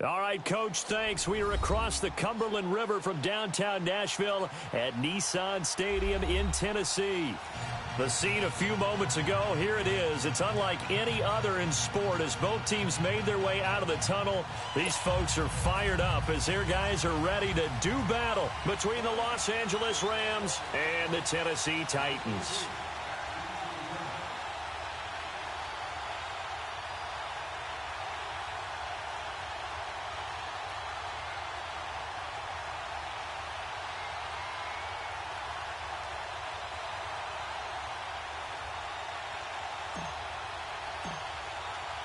All right, Coach, thanks. We are across the Cumberland River from downtown Nashville at Nissan Stadium in Tennessee. The scene a few moments ago, here it is. It's unlike any other in sport as both teams made their way out of the tunnel. These folks are fired up as their guys are ready to do battle between the Los Angeles Rams and the Tennessee Titans.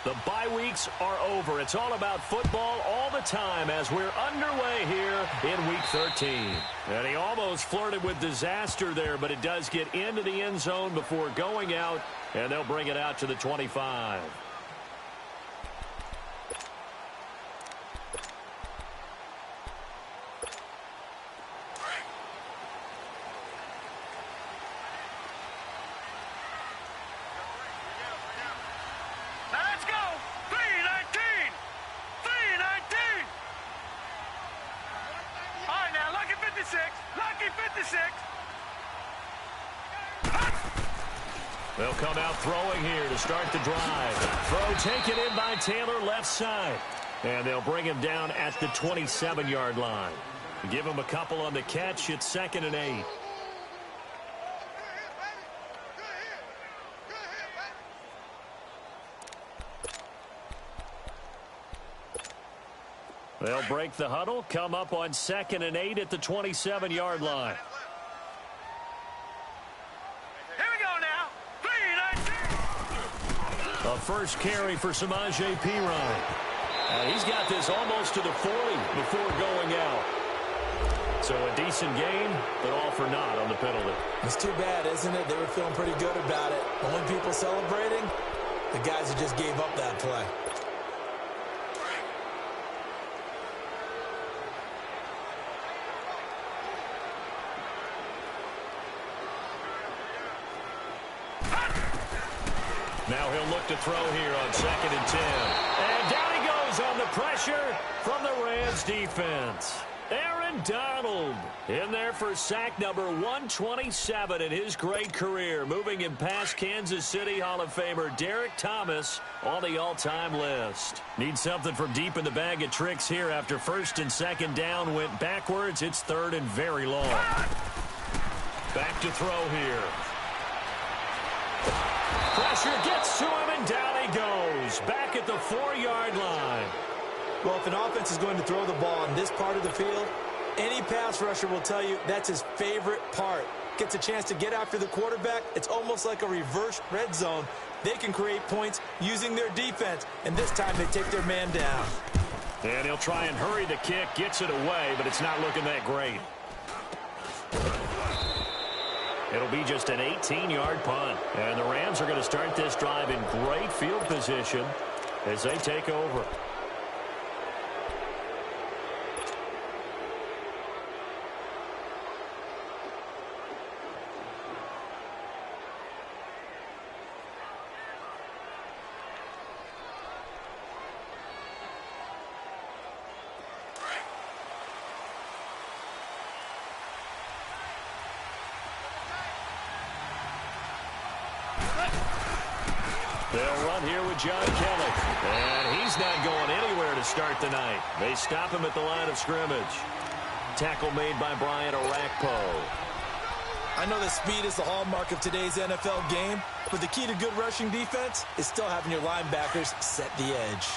The bye weeks are over. It's all about football all the time as we're underway here in Week 13. And he almost flirted with disaster there, but it does get into the end zone before going out, and they'll bring it out to the 25. They'll come out throwing here to start the drive. Throw taken in by Taylor left side. And they'll bring him down at the 27-yard line. Give him a couple on the catch. It's 2nd and 8. They'll break the huddle, come up on 2nd and 8 at the 27-yard line. A first carry for Samaje Perine. He's got this almost to the 40 before going out. So a decent game, but all for naught on the penalty. It's too bad, isn't it? They were feeling pretty good about it. Only people celebrating, the guys who just gave up that play. Now he'll look to throw here on 2nd and 10. And down he goes on the pressure from the Rams defense. Aaron Donald in there for sack number 127 in his great career, moving him past Kansas City Hall of Famer Derek Thomas on the all-time list. Need something from deep in the bag of tricks here after 1st and 2nd down went backwards. It's 3rd and very long. Back to throw here. Pressure gets to him, and down he goes. Back at the 4-yard line. Well, if an offense is going to throw the ball on this part of the field, any pass rusher will tell you that's his favorite part. Gets a chance to get after the quarterback. It's almost like a reverse red zone. They can create points using their defense, and this time they take their man down. And he'll try and hurry the kick, gets it away, but it's not looking that great. It'll be just an 18-yard punt. And the Rams are going to start this drive in great field position as they take over. They'll run here with John Kelly. And he's not going anywhere to start the night. They stop him at the line of scrimmage. Tackle made by Brian Orakpo. I know that speed is the hallmark of today's NFL game, but the key to good rushing defense is still having your linebackers set the edge.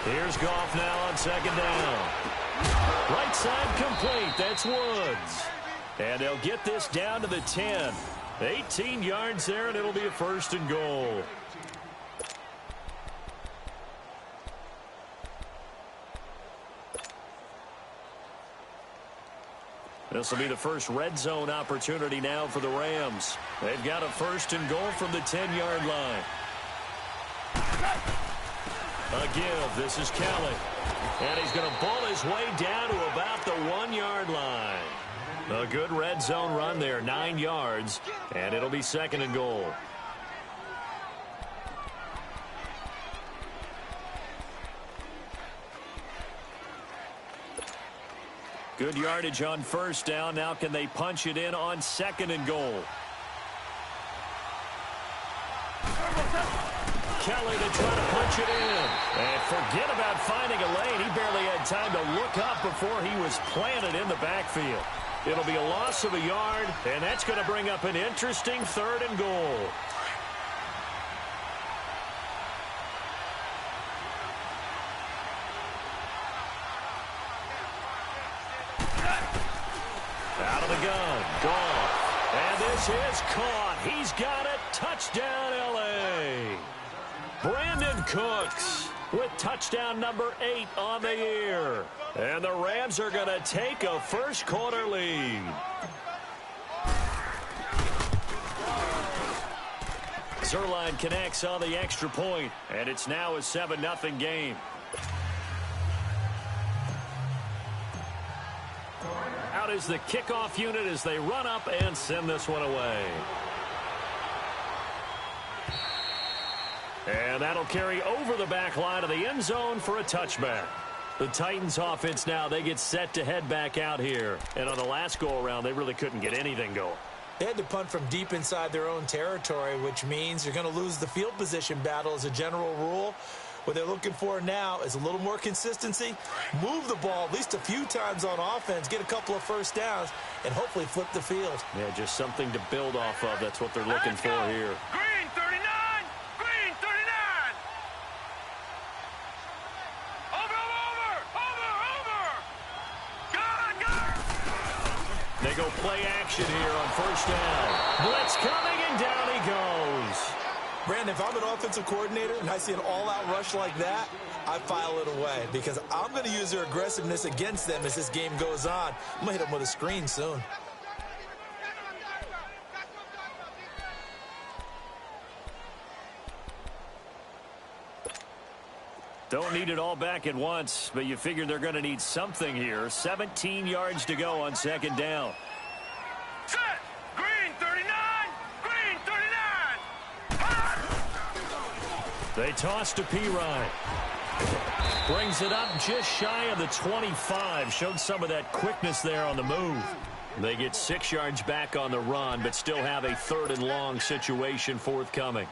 Here's Goff now on 2nd down. Right side complete. That's Woods. And they'll get this down to the 10. 18 yards there, and it'll be a 1st and goal. This will be the first red zone opportunity now for the Rams. They've got a 1st and goal from the 10-yard line. A give. This is Kelly. And he's going to ball his way down to about the 1-yard line. A good red zone run there, 9 yards, and it'll be 2nd and goal. Good yardage on 1st down. Now can they punch it in on 2nd and goal? Kelly to try to punch it in. And forget about finding a lane. He barely had time to look up before he was planted in the backfield. It'll be a loss of a yard, and that's going to bring up an interesting 3rd and goal. Out of the gun, Goff. And this is caught. He's got it. Touchdown, L.A. Brandon Cooks with touchdown number 8 on the year. And the Rams are going to take a first-quarter lead. Zerline connects on the extra point, and it's now a 7-0 game. Out is the kickoff unit as they run up and send this one away. And that'll carry over the back line of the end zone for a touchback. The Titans offense now, they get set to head back out here. And on the last go-around, they really couldn't get anything going. They had to punt from deep inside their own territory, which means you're going to lose the field position battle as a general rule. What they're looking for now is a little more consistency, move the ball at least a few times on offense, get a couple of first downs, and hopefully flip the field. Yeah, just something to build off of. That's what they're looking for here. Green 39! Green 39! Over! Good! They go play action here on 1st down. Blitz coming, and down he goes. Brandon, if I'm an offensive coordinator and I see an all-out rush like that, I file it away because I'm going to use their aggressiveness against them as this game goes on. I'm going to hit them with a screen soon. Don't need it all back at once, but you figure they're going to need something here. 17 yards to go on 2nd down. Set! Green 39! Green 39! They toss to Pirine. Brings it up just shy of the 25. Showed some of that quickness there on the move. They get 6 yards back on the run, but still have a 3rd and long situation forthcoming.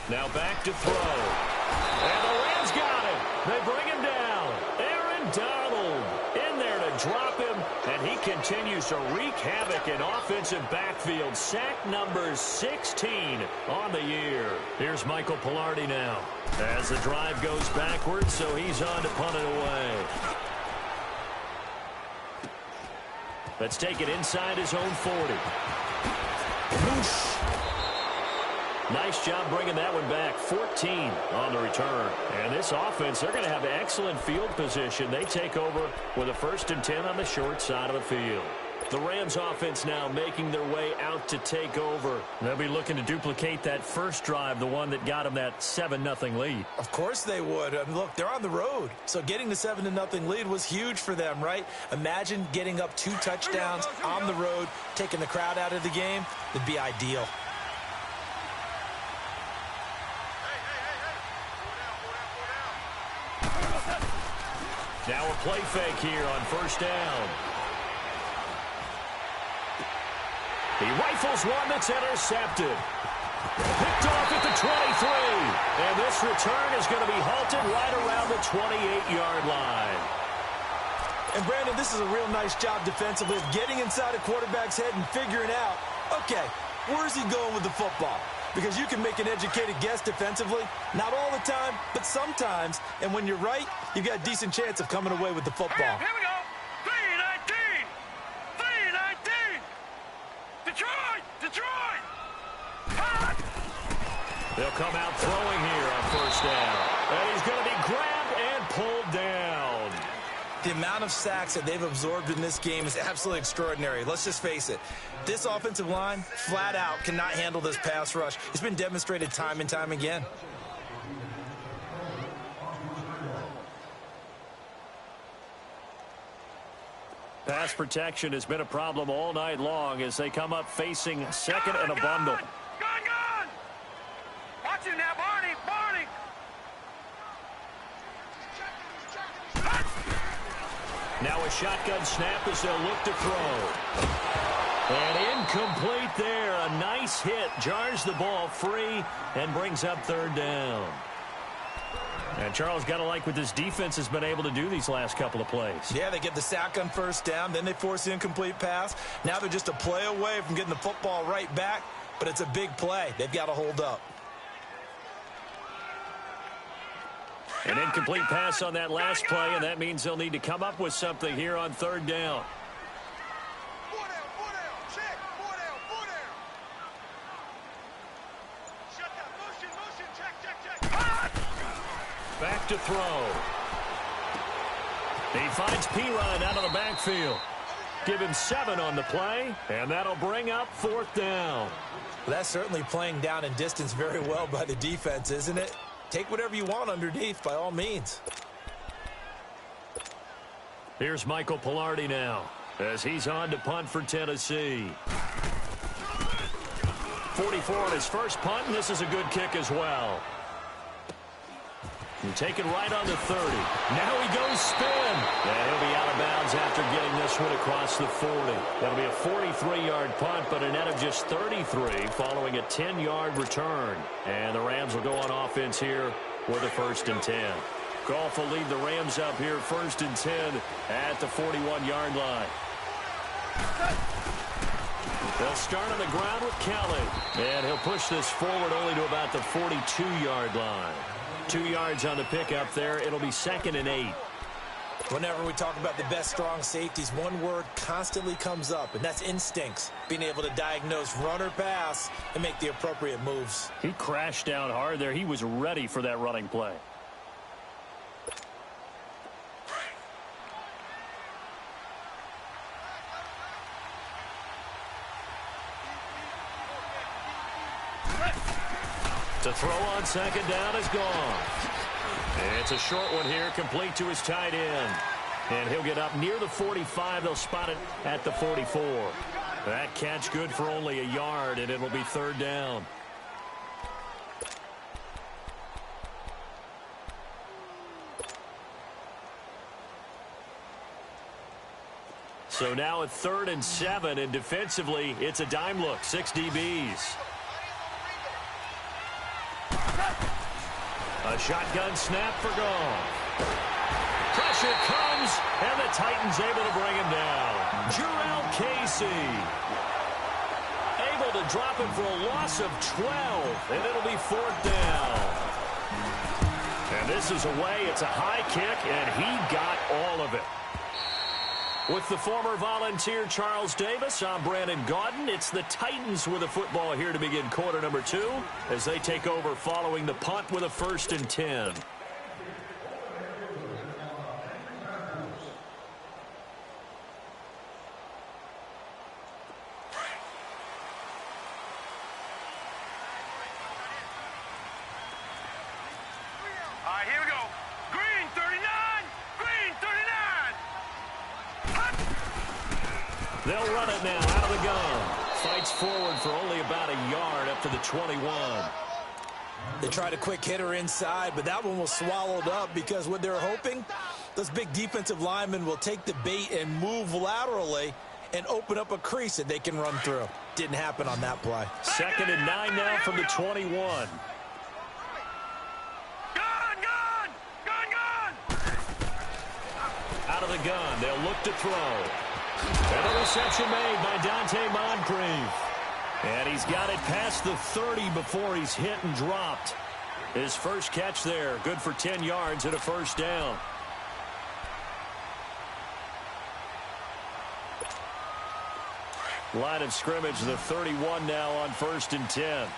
Now back to throw. And the Rams got him. They bring him down. Aaron Donald in there to drop him. And he continues to wreak havoc in offensive backfield. Sack number 16 on the year. Here's Michael Pilardi now. As the drive goes backwards, so he's on to punt it away. Let's take it inside his own 40. Whoosh. Nice job bringing that one back. 14 on the return. And this offense, they're going to have excellent field position. They take over with a 1st and 10 on the short side of the field. The Rams offense now making their way out to take over. They'll be looking to duplicate that first drive, the one that got them that 7-0 lead. Of course they would. I mean, look, they're on the road. So getting the 7-0 lead was huge for them, right? Imagine getting up 2 touchdowns on the road, taking the crowd out of the game. It'd be ideal. Now a play fake here on 1st down. He rifles one that's intercepted. Picked off at the 23. And this return is going to be halted right around the 28-yard line. And, Brandon, this is a real nice job defensively of getting inside a quarterback's head and figuring out, okay, where's he going with the football? Because you can make an educated guess defensively. Not all the time, but sometimes. And when you're right, you've got a decent chance of coming away with the football. Here we go. 3-19. 3-19. Detroit. Detroit. Hot. They'll come out throwing here on first down. And he's going to be grabbed and pulled down. The amount of sacks that they've absorbed in this game is absolutely extraordinary. Let's just face it. This offensive line, flat out, cannot handle this pass rush. It's been demonstrated time and time again. Pass protection has been a problem all night long as they come up facing second and a bundle. Gun! Watch it now, Barney! Now a shotgun snap as they'll look to throw. And incomplete there. A nice hit. Jars the ball free and brings up third down. And Charles, got to like what this defense has been able to do these last couple of plays. Yeah, they get the sack on first down, then they force the incomplete pass. Now they're just a play away from getting the football right back, but it's a big play. They've got to hold up. An incomplete pass on that last play, and that means they'll need to come up with something here on third down. Back to throw. He finds Perine out of the backfield. Give him 7 on the play, and that'll bring up fourth down. That's certainly playing down in distance very well by the defense, isn't it? Take whatever you want underneath, by all means. Here's Michael Pilardi now as he's on to punt for Tennessee. 44 on his first punt, and this is a good kick as well. And taken right on the 30. Now he goes spin. And he'll be out of bounds after getting this one across the 40. That'll be a 43-yard punt, but a net of just 33 following a 10-yard return. And the Rams will go on offense here with a 1st and 10. Goff will lead the Rams up here 1st and 10 at the 41-yard line. They'll start on the ground with Kelly. And he'll push this forward only to about the 42-yard line. 2 yards on the pickup there. It'll be 2nd and 8. Whenever we talk about the best strong safeties, one word constantly comes up, and that's instincts. Being able to diagnose run or pass and make the appropriate moves. He crashed down hard there. He was ready for that running play. To throw on 2nd down is gone. It's a short one here, complete to his tight end. And he'll get up near the 45. They'll spot it at the 44. That catch good for only a yard, and it'll be 3rd down. So now at 3rd and 7, and defensively, it's a dime look. 6 DBs. A shotgun snap for Goff. Pressure comes, and the Titans able to bring him down. Jurrell Casey able to drop him for a loss of 12, and it'll be 4th down. And this is away. It's a high kick, and he got all of it. With the former Volunteer Charles Davis, I'm Brandon Gaudin. It's the Titans with a football here to begin quarter number 2 as they take over following the punt with a 1st and 10. All right, here we go. Green 39. Green 39. They'll run it now out of the gun. Fights forward for only about a yard up to the 21. They tried a quick hitter inside, but that one was swallowed up because what they're hoping, those big defensive linemen will take the bait and move laterally and open up a crease that they can run through. Didn't happen on that play. 2nd and 9 now from the 21. Gun! Out of the gun, they'll look to throw. And a reception made by Dante Moncrief. And he's got it past the 30 before he's hit and dropped. His first catch there, good for 10 yards and a 1st down. Line of scrimmage, the 31 now on 1st and 10.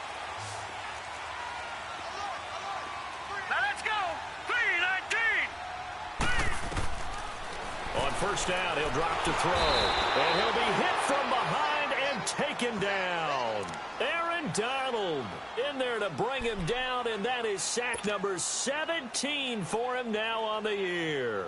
first down. He'll drop to throw. And he'll be hit from behind and taken down. Aaron Donald in there to bring him down, and that is sack number 17 for him now on the year.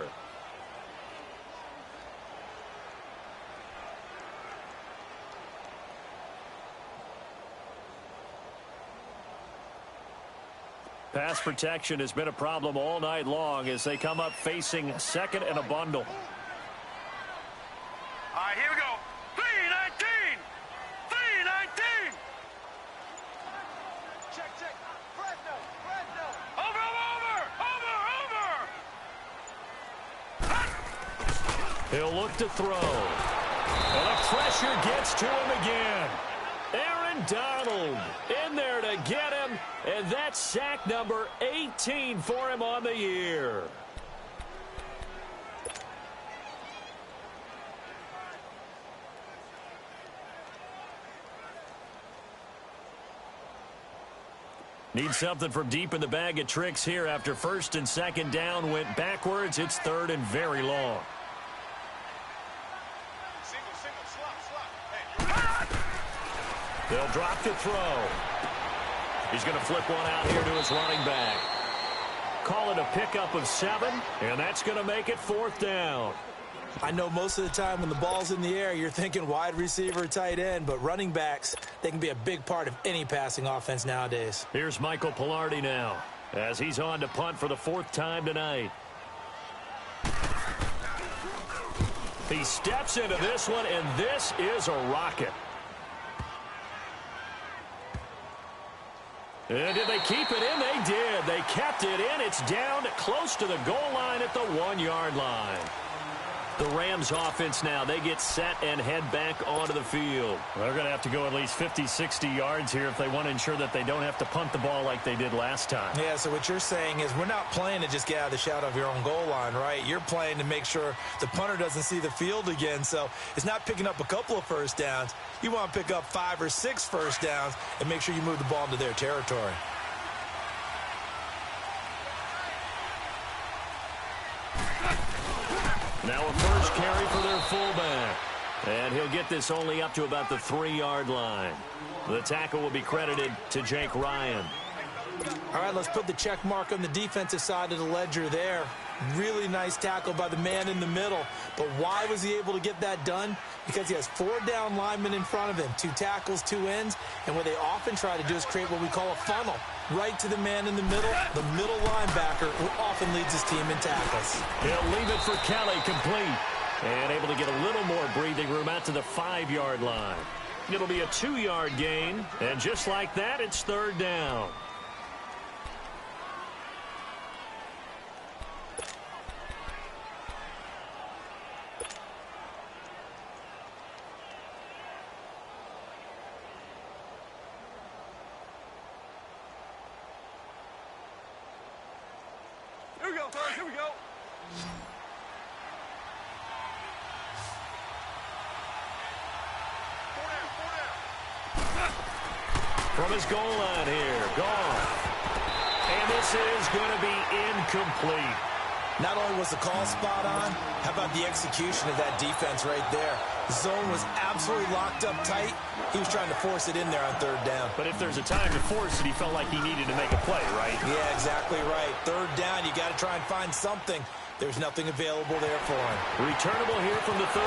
Pass protection has been a problem all night long as they come up facing second and a bundle. All right, here we go. 3-19. 3-19. Check. Fresno. Over. He'll look to throw. And the pressure gets to him again. Aaron Donald in there to get him, and that's sack number 18 for him on the year. Need something from deep in the bag of tricks here after first and second down went backwards. It's third and very long. They'll drop to throw. He's going to flip one out here to his running back. Call it a pickup of 7, and that's going to make it fourth down. I know most of the time when the ball's in the air, you're thinking wide receiver, tight end, but running backs, they can be a big part of any passing offense nowadays. Here's Michael Pilardi now as he's on to punt for the 4th time tonight. He steps into this one, and this is a rocket. And did they keep it in? They did. They kept it in. It's down close to the goal line at the 1-yard line. The Rams offense now, they get set and head back onto the field. They're going to have to go at least 50, 60 yards here if they want to ensure that they don't have to punt the ball like they did last time. Yeah, so what you're saying is we're not playing to just get out of the shadow of your own goal line, right? You're playing to make sure the punter doesn't see the field again. So it's not picking up a couple of first downs. You want to pick up 5 or 6 first downs and make sure you move the ball into their territory. Now a first carry for their fullback. And he'll get this only up to about the 3-yard line. The tackle will be credited to Jake Ryan. All right, let's put the check mark on the defensive side of the ledger there. Really nice tackle by the man in the middle. But why was he able to get that done? Because he has 4 down linemen in front of him, 2 tackles, 2 ends. And what they often try to do is create what we call a funnel. Right to the man in the middle linebacker, who often leads his team in tackles. He'll leave it for Kelly, complete. And able to get a little more breathing room out to the 5-yard line. It'll be a 2-yard gain. And just like that, it's 3rd down. Here we go, fellas. Here we go. From his goal line here, gone. And this is going to be incomplete. Not only was the call spot on, how about the execution of that defense right there? The zone was absolutely locked up tight. He was trying to force it in there on 3rd down. But if there's a time to force it, he felt like he needed to make a play, right? Yeah, exactly right. 3rd down, you got to try and find something. There's nothing available there for him. Returnable here from the 38.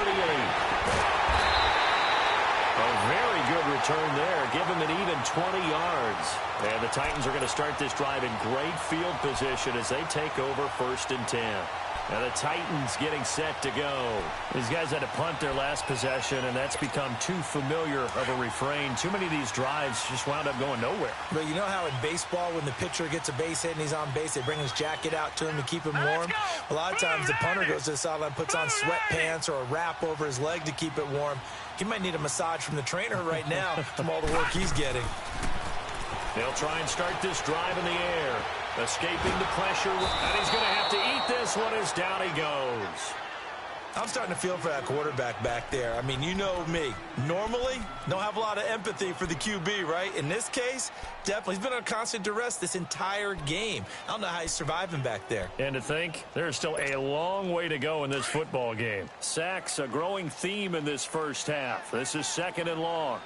A very good return there. Give him an even 20 yards. And the Titans are going to start this drive in great field position as they take over 1st and 10. And the Titans getting set to go. These guys had to punt their last possession, and that's become too familiar of a refrain. Too many of these drives just wound up going nowhere. But you know how in baseball, when the pitcher gets a base hit and he's on base, they bring his jacket out to him to keep him warm? A lot of times the punter goes to the sideline, puts on sweatpants or a wrap over his leg to keep it warm. He might need a massage from the trainer right now from all the work he's getting. They'll try and start this drive in the air. Escaping the pressure, and he's going to have to eat this one as down he goes. I'm starting to feel for that quarterback back there. I mean, you know me. Normally, don't have a lot of empathy for the QB, right? In this case, definitely. He's been on constant duress this entire game. I don't know how he's surviving back there. And to think, there's still a long way to go in this football game. Sacks, a growing theme in this first half. This is 2nd and long.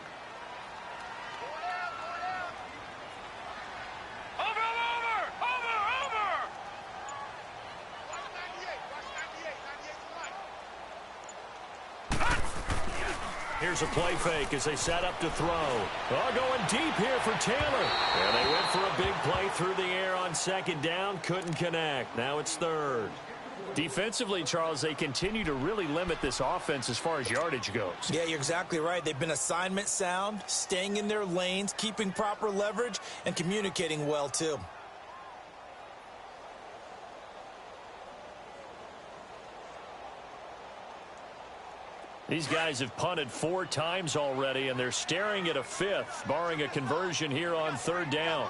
Here's a play fake as they set up to throw. Oh, going deep here for Taylor. And they went for a big play through the air on 2nd down. Couldn't connect. Now it's 3rd. Defensively, Charles, they continue to really limit this offense as far as yardage goes. Yeah, you're exactly right. They've been assignment sound, staying in their lanes, keeping proper leverage, and communicating well, too. These guys have punted 4 times already, and they're staring at a 5th, barring a conversion here on 3rd down.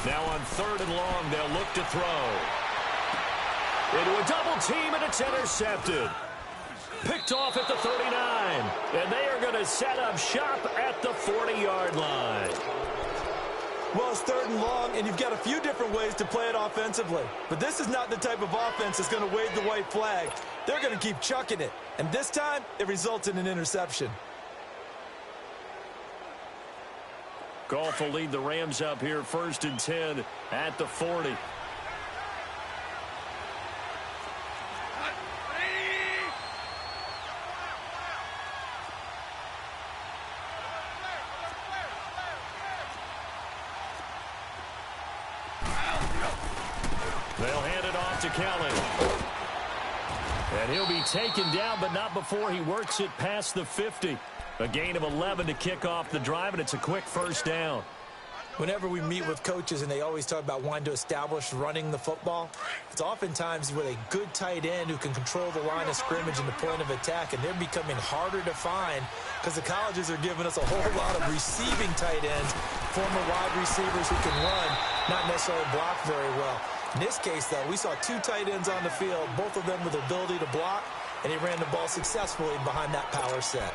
Now on 3rd and long, they'll look to throw. Into a double team, and it's intercepted. Picked off at the 39, and they are going to set up shop at the 40-yard line. Well, it's 3rd and long, and you've got a few different ways to play it offensively. But this is not the type of offense that's going to wave the white flag. They're going to keep chucking it. And this time, it results in an interception. Goff will lead the Rams up here 1st and 10 at the 40. They'll hand it off to Kelly. And he'll be taken down, but not before he works it past the 50. A gain of 11 to kick off the drive, and it's a quick 1st down. Whenever we meet with coaches and they always talk about wanting to establish running the football, it's oftentimes with a good tight end who can control the line of scrimmage and the point of attack, and they're becoming harder to find because the colleges are giving us a whole lot of receiving tight ends, former wide receivers who can run, not necessarily block very well. In this case, though, we saw 2 tight ends on the field, both of them with the ability to block, and he ran the ball successfully behind that power set.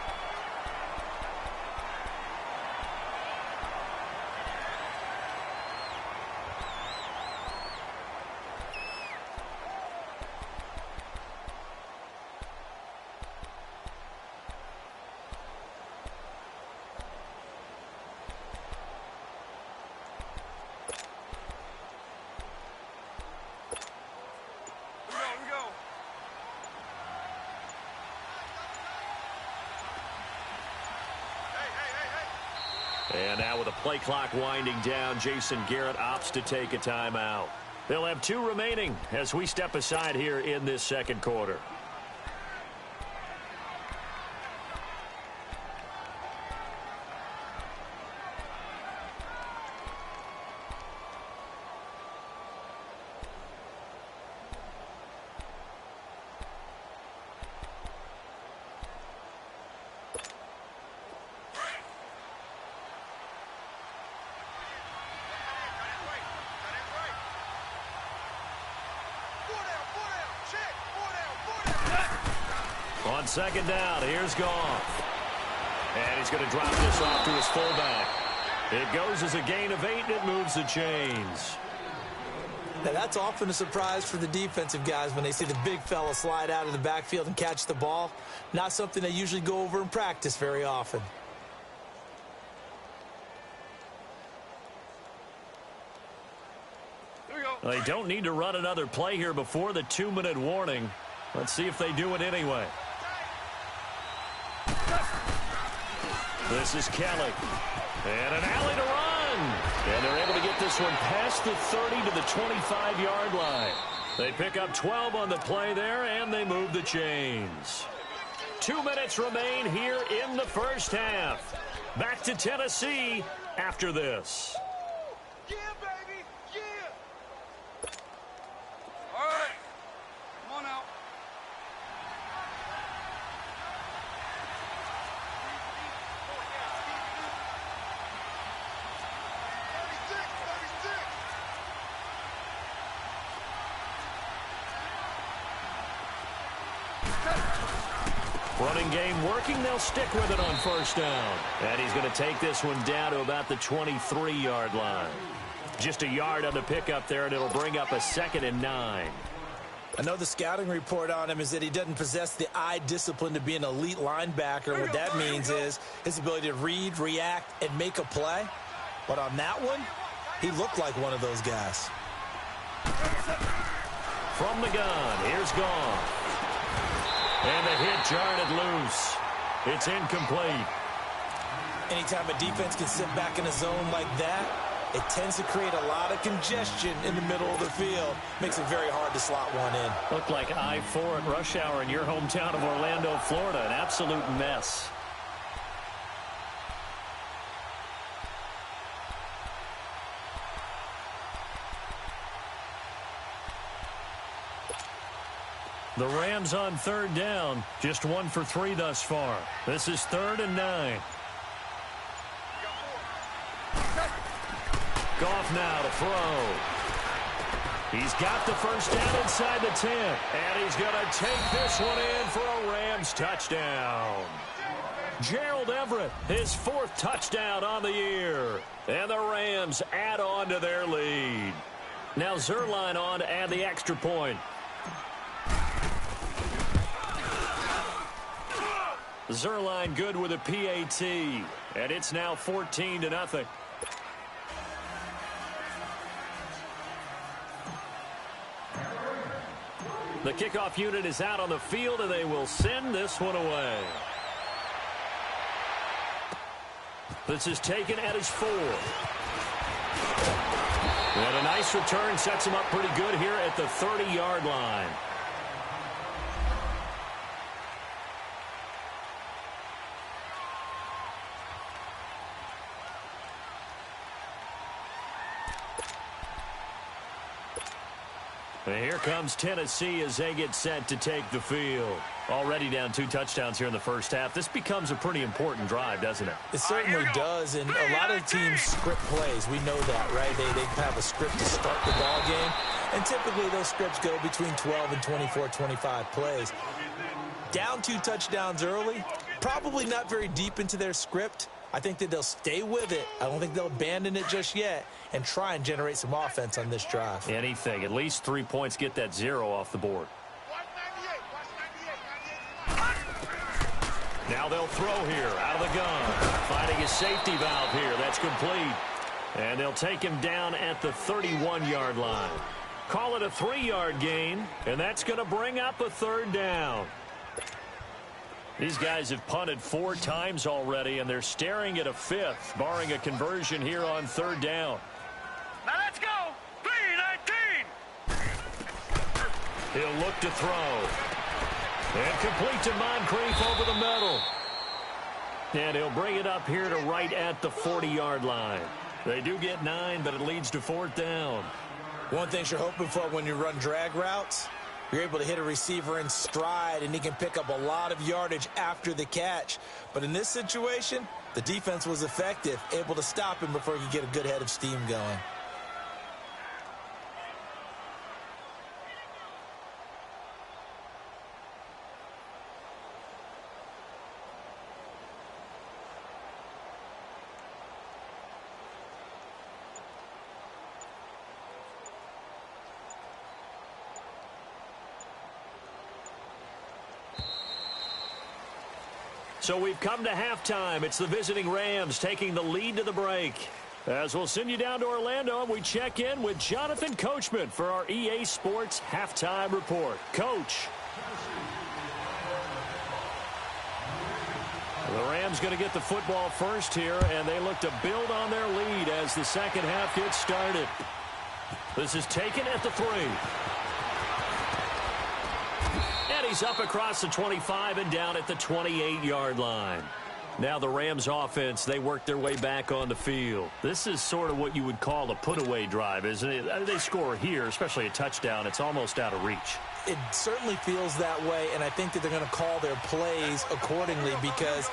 And now with the play clock winding down, Jason Garrett opts to take a timeout. They'll have 2 remaining as we step aside here in this 2nd quarter. On 2nd down, here's Goff. And he's going to drop this off to his fullback. It goes as a gain of 8, and it moves the chains. Now, that's often a surprise for the defensive guys when they see the big fella slide out of the backfield and catch the ball. Not something they usually go over in practice very often. They don't need to run another play here before the 2-minute warning. Let's see if they do it anyway. This is Kelly. And an alley to run. And they're able to get this one past the 30 to the 25-yard line. They pick up 12 on the play there, and they move the chains. 2 minutes remain here in the first half. Back to Tennessee after this. Yeah, baby, yeah. All right, come on out. Running game working. They'll stick with it on first down. And he's going to take this one down to about the 23-yard line. Just a yard on the pickup there, and it'll bring up a 2nd and 9. I know the scouting report on him is that he doesn't possess the eye discipline to be an elite linebacker. What that means is his ability to read, react, and make a play. But on that one, he looked like one of those guys. From the gun, here's Gone. And the hit jarred it loose. It's incomplete. Anytime a defense can sit back in a zone like that, it tends to create a lot of congestion in the middle of the field. Makes it very hard to slot one in. Looked like I-4 at rush hour in your hometown of Orlando, Florida. An absolute mess. The Rams on 3rd down. Just 1 for 3 thus far. This is 3rd and 9. Goff now to throw. He's got the first down inside the 10. And he's going to take this one in for a Rams touchdown. Gerald Everett, his 4th touchdown on the year. And the Rams add on to their lead. Now Zerline on to add the extra point. Zerline good with a PAT. And it's now 14-0. The kickoff unit is out on the field, and they will send this one away. This is taken at his 4. And a nice return sets him up pretty good here at the 30-yard line. And here comes Tennessee as they get set to take the field. Already down 2 touchdowns here in the first half. This becomes a pretty important drive, doesn't it? It certainly does, and a lot of teams script plays. We know that, right? They have a script to start the ball game, and typically those scripts go between 12 and 24, 25 plays. Down 2 touchdowns early, probably not very deep into their script. I think that they'll stay with it. I don't think they'll abandon it just yet and try and generate some offense on this drive. Anything. At least 3 points, get that 0 off the board. Now they'll throw here out of the gun. Finding his safety valve here. That's complete. And they'll take him down at the 31-yard line. Call it a 3-yard gain, and that's going to bring up a 3rd down. These guys have punted 4 times already, and they're staring at a 5th, barring a conversion here on 3rd down. Now let's go. 3-19. He'll look to throw. And complete to Moncrief over the middle. And he'll bring it up here to right at the 40-yard line. They do get 9, but it leads to 4th down. One thing you're hoping for when you run drag routes, you're able to hit a receiver in stride, and he can pick up a lot of yardage after the catch. But in this situation, the defense was effective, able to stop him before he could get a good head of steam going. So we've come to halftime. It's the visiting Rams taking the lead to the break. As we'll send you down to Orlando, and we check in with Jonathan Coachman for our EA Sports Halftime Report. Coach. The Rams going to get the football first here, and they look to build on their lead as the second half gets started. This is taken at the 3. And he's up across the 25 and down at the 28-yard line. Now the Rams offense, they work their way back on the field. This is sort of what you would call a put-away drive, isn't it? They score here, especially a touchdown. It's almost out of reach. It certainly feels that way, and I think that they're going to call their plays accordingly, because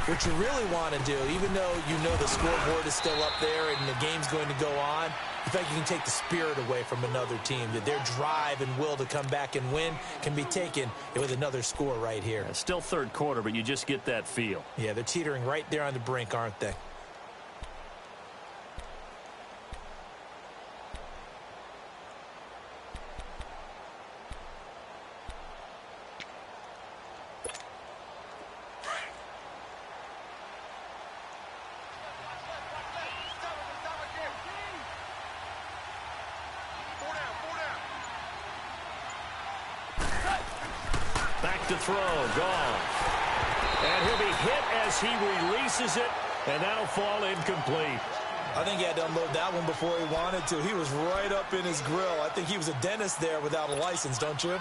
what you really want to do, even though you know the scoreboard is still up there and the game's going to go on, in fact, you can take the spirit away from another team, that their drive and will to come back and win can be taken with another score right here. It's still third quarter, but you just get that feel. Yeah, they're teetering right there on the brink, aren't they? Back to throw, gone. And he'll be hit as he releases it, and that'll fall incomplete. I think he had to unload that one before he wanted to. He was right up in his grill. I think he was a dentist there without a license, don't you?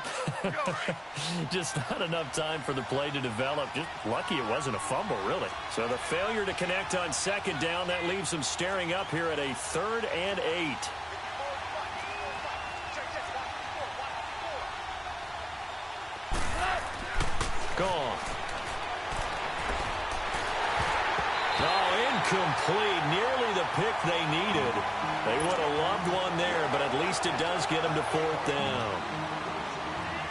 Just not enough time for the play to develop. Just lucky it wasn't a fumble, really. So the failure to connect on second down, that leaves him staring up here at a 3rd and 8. Gone. Incomplete. Nearly the pick they needed. They would have loved one there, but at least it does get them to 4th down.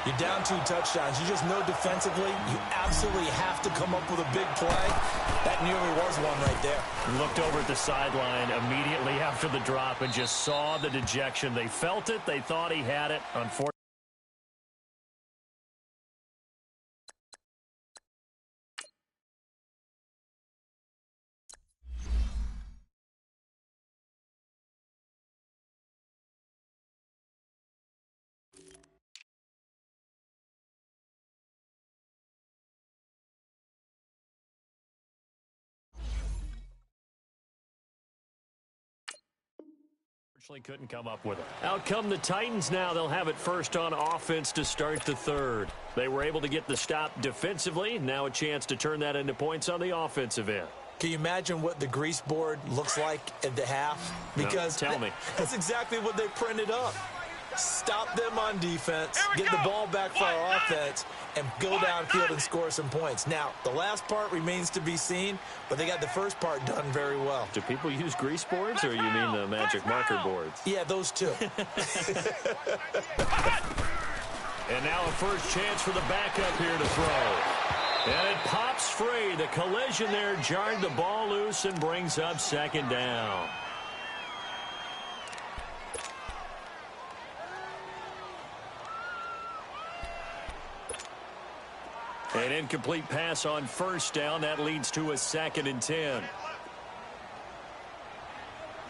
You're down 2 touchdowns. You just know defensively you absolutely have to come up with a big play. That nearly was one right there. He looked over at the sideline immediately after the drop and just saw the dejection. They felt it. They thought he had it. Unfortunately, couldn't come up with it. Out come the Titans now. They'll have it first on offense to start the 3rd. They were able to get the stop defensively. Now a chance to turn that into points on the offensive end. Can you imagine what the grease board looks like at the half? Because no, tell me. That's exactly what they printed up. Stop them on defense, get the ball back for our offense, and go downfield and score some points. Now, the last part remains to be seen, but they got the first part done very well. Do people use grease boards, or you mean the magic marker boards? Yeah, those two. And now a first chance for the backup here to throw. And it pops free. The collision there jarred the ball loose and brings up 2nd down. An incomplete pass on 1st down. That leads to a 2nd and 10.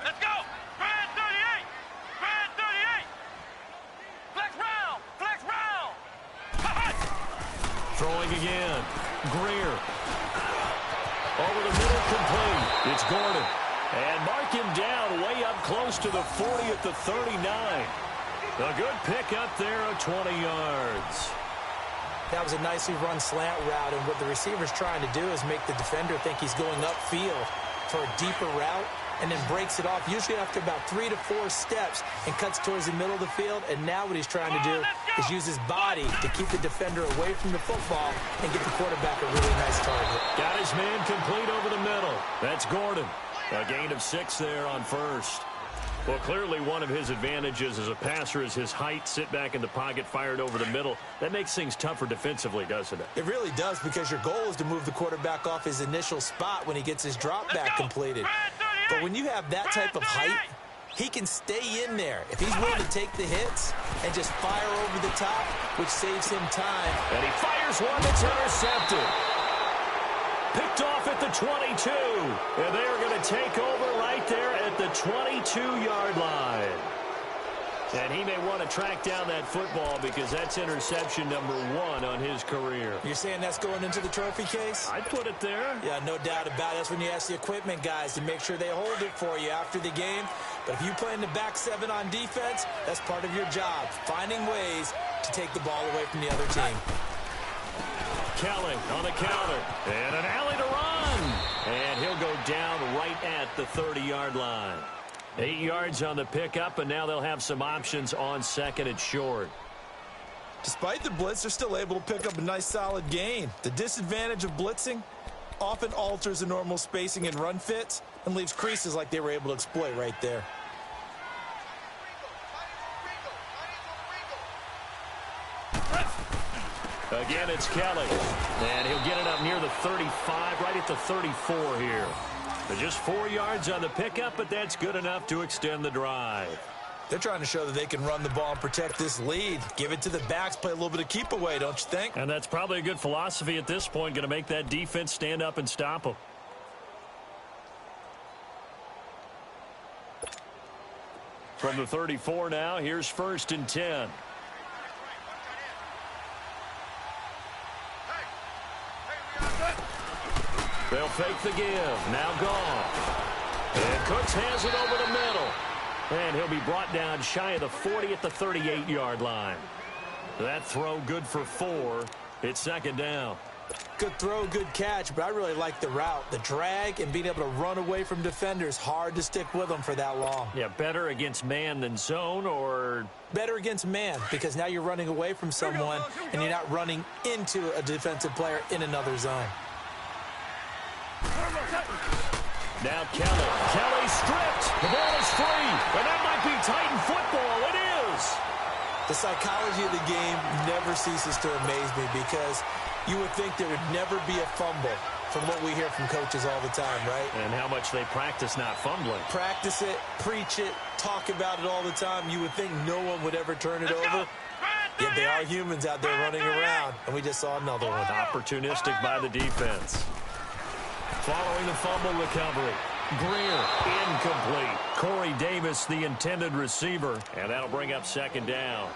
Let's go! Brad 38! Brad 38! Flex round! Flex round! Throwing again. Greer. Over the middle, complete. It's Gordon. And mark him down way up close to the 40 at the 39. A good pick up there of 20 yards. That was a nicely run slant route, and what the receiver's trying to do is make the defender think he's going upfield for a deeper route, and then breaks it off, usually after about 3 to 4 steps, and cuts towards the middle of the field. And now what he's trying to do is use his body to keep the defender away from the football and get the quarterback a really nice target. Got his man complete over the middle. That's Gordon. A gain of 6 there on 1st. Well, clearly one of his advantages as a passer is his height. Sit back in the pocket, fired over the middle. That makes things tougher defensively, doesn't it? It really does, because your goal is to move the quarterback off his initial spot when he gets his drop back completed. But when you have that type of height, he can stay in there if he's willing to take the hits and just fire over the top, which saves him time. And he fires one that's intercepted. Picked off at the 22. And they are going to take over right there at the 22-yard line. And he may want to track down that football, because that's interception number 1 on his career. You're saying that's going into the trophy case? I'd put it there. Yeah, no doubt about it. That's when you ask the equipment guys to make sure they hold it for you after the game. But if you play in the back 7 on defense, that's part of your job, finding ways to take the ball away from the other team. Kelly on the counter. And an alley to run. And he'll go down right at the 30-yard line. 8 yards on the pickup, and now they'll have some options on 2nd and short. Despite the blitz, they're still able to pick up a nice solid gain. The disadvantage of blitzing often alters the normal spacing and run fits and leaves creases like they were able to exploit right there. Again, it's Kelly. And he'll get it up near the 35, right at the 34 here. Just 4 yards on the pickup, but that's good enough to extend the drive. They're trying to show that they can run the ball and protect this lead. Give it to the backs, play a little bit of keep away, don't you think? And that's probably a good philosophy at this point, going to make that defense stand up and stop them. From the 34 now, here's 1st and 10. They'll fake the give. Now gone. And Cooks has it over the middle. And he'll be brought down shy of the 40 at the 38-yard line. That throw good for 4. It's 2nd down. Good throw, good catch, but I really like the route. The drag and being able to run away from defenders, hard to stick with them for that long. Yeah, better against man than zone, or better against man, because now you're running away from someone and you're not running into a defensive player in another zone. Now Kelly. Kelly stripped. The ball is free. And that might be Titan football. It is. The psychology of the game never ceases to amaze me, because you would think there would never be a fumble from what we hear from coaches all the time, right? And how much they practice not fumbling. Practice it, preach it, talk about it all the time. You would think no one would ever turn it over. Yet they are humans out there running around, and we just saw another one. Opportunistic by the defense. Following the fumble recovery. Greer, incomplete. Corey Davis, the intended receiver. And that'll bring up 2nd down.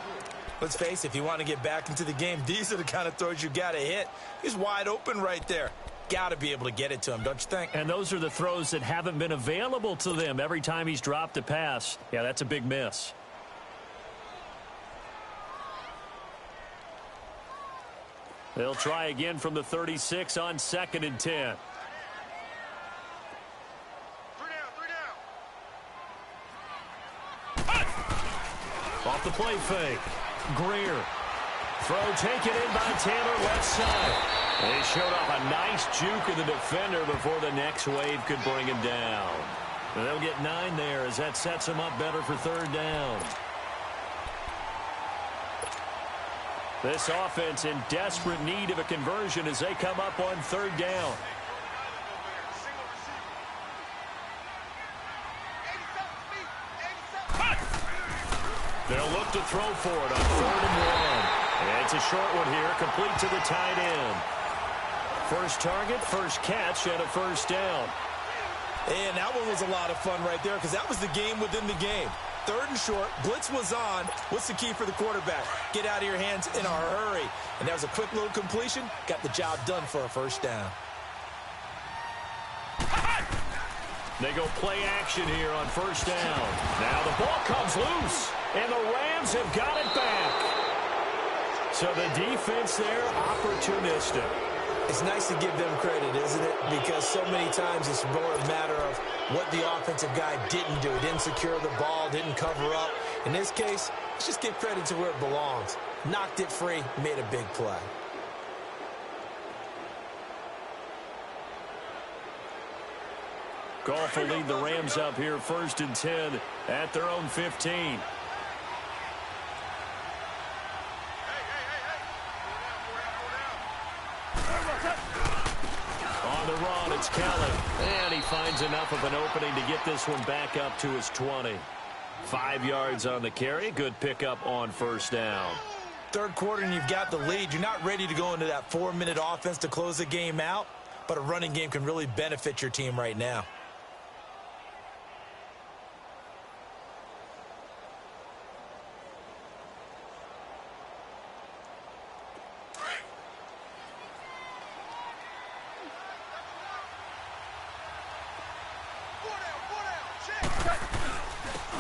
Let's face it, if you want to get back into the game, these are the kind of throws you got to hit. He's wide open right there. Got to be able to get it to him, don't you think? And those are the throws that haven't been available to them every time he's dropped a pass. Yeah, that's a big miss. They'll try again from the 36 on 2nd and 10. Off the play fake. Greer. Throw taken in by Taylor left side. They showed off a nice juke of the defender before the next wave could bring him down. And they'll get 9 there as that sets them up better for 3rd down. This offense in desperate need of a conversion as they come up on 3rd down. They'll look to throw for it on 3rd and 1. And it's a short one here, complete to the tight end. First target, first catch, and a 1st down. And that one was a lot of fun right there, because that was the game within the game. 3rd and short, blitz was on. What's the key for the quarterback? Get out of your hands in a hurry. And that was a quick little completion. Got the job done for a 1st down. They go play action here on 1st down. Now the ball comes loose, and the Rams have got it back. So the defense there, opportunistic. It's nice to give them credit, isn't it? Because so many times it's more a matter of what the offensive guy didn't do. Didn't secure the ball, didn't cover up. In this case, let's just give credit to where it belongs. Knocked it free, made a big play. Goff will lead the Rams up here 1st and 10 at their own 15. On the run, it's Kelly. And he finds enough of an opening to get this one back up to his 20. 5 yards on the carry. Good pickup on 1st down. 3rd quarter and you've got the lead. You're not ready to go into that 4-minute offense to close the game out, but a running game can really benefit your team right now.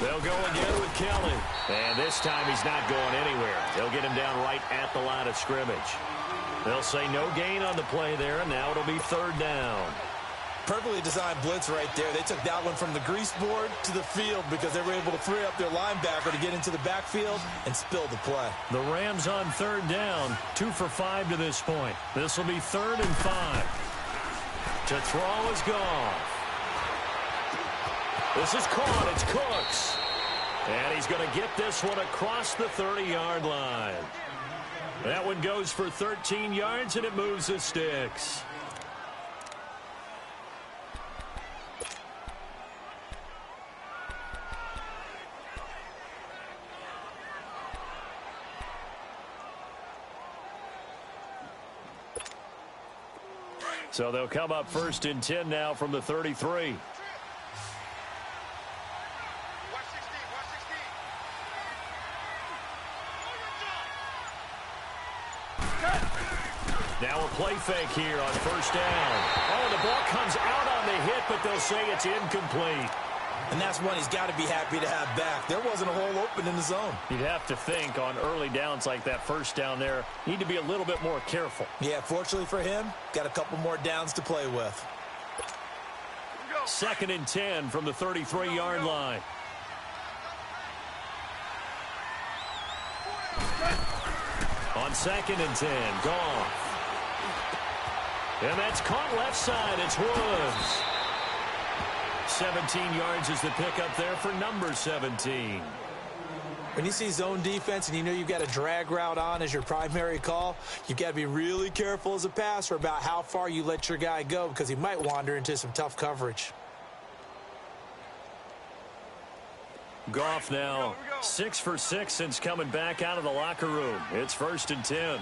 They'll go again with Kelly. And this time he's not going anywhere. They'll get him down right at the line of scrimmage. They'll say no gain on the play there, and now it'll be 3rd down. Perfectly designed blitz right there. They took that one from the grease board to the field because they were able to free up their linebacker to get into the backfield and spill the play. The Rams on third down, 2 for 5 to this point. This will be 3rd and 5. To throw is Goff. This is caught. It's Cooks. And he's going to get this one across the 30-yard line. That one goes for 13 yards, and it moves the sticks. So they'll come up 1st and 10 now from the 33. Now a play fake here on 1st down. Oh, the ball comes out on the hit, but they'll say it's incomplete. And that's one he's got to be happy to have back. There wasn't a hole open in the zone. You'd have to think on early downs like that 1st down there, need to be a little bit more careful. Yeah, fortunately for him, got a couple more downs to play with. 2nd and 10 from the 33-yard line. On 2nd and 10, Goff. And that's caught left side. It's Woods. 17 yards is the pickup there for number 17. When you see zone defense and you know you've got a drag route on as your primary call, you've got to be really careful as a passer about how far you let your guy go because he might wander into some tough coverage. Goff now 6 for 6 since coming back out of the locker room. It's 1st and 10.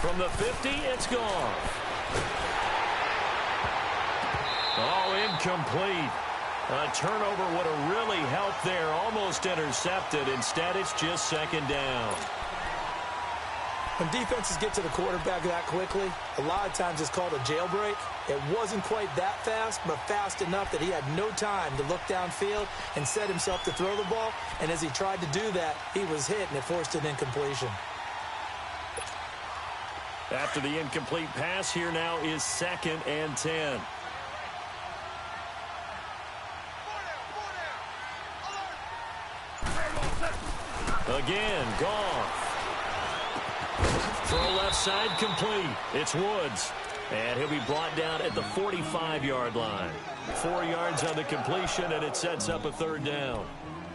From the 50, it's gone. Oh, incomplete. A turnover would have really helped there. Almost intercepted. Instead, it's just 2nd down. When defenses get to the quarterback that quickly, a lot of times it's called a jailbreak. It wasn't quite that fast, but fast enough that he had no time to look downfield and set himself to throw the ball. And as he tried to do that, he was hit, and it forced an incompletion. After the incomplete pass, here now is 2nd and 10. Again, Goff. Throw left side complete. It's Woods. And he'll be brought down at the 45-yard line. 4 yards on the completion, and it sets up a 3rd down.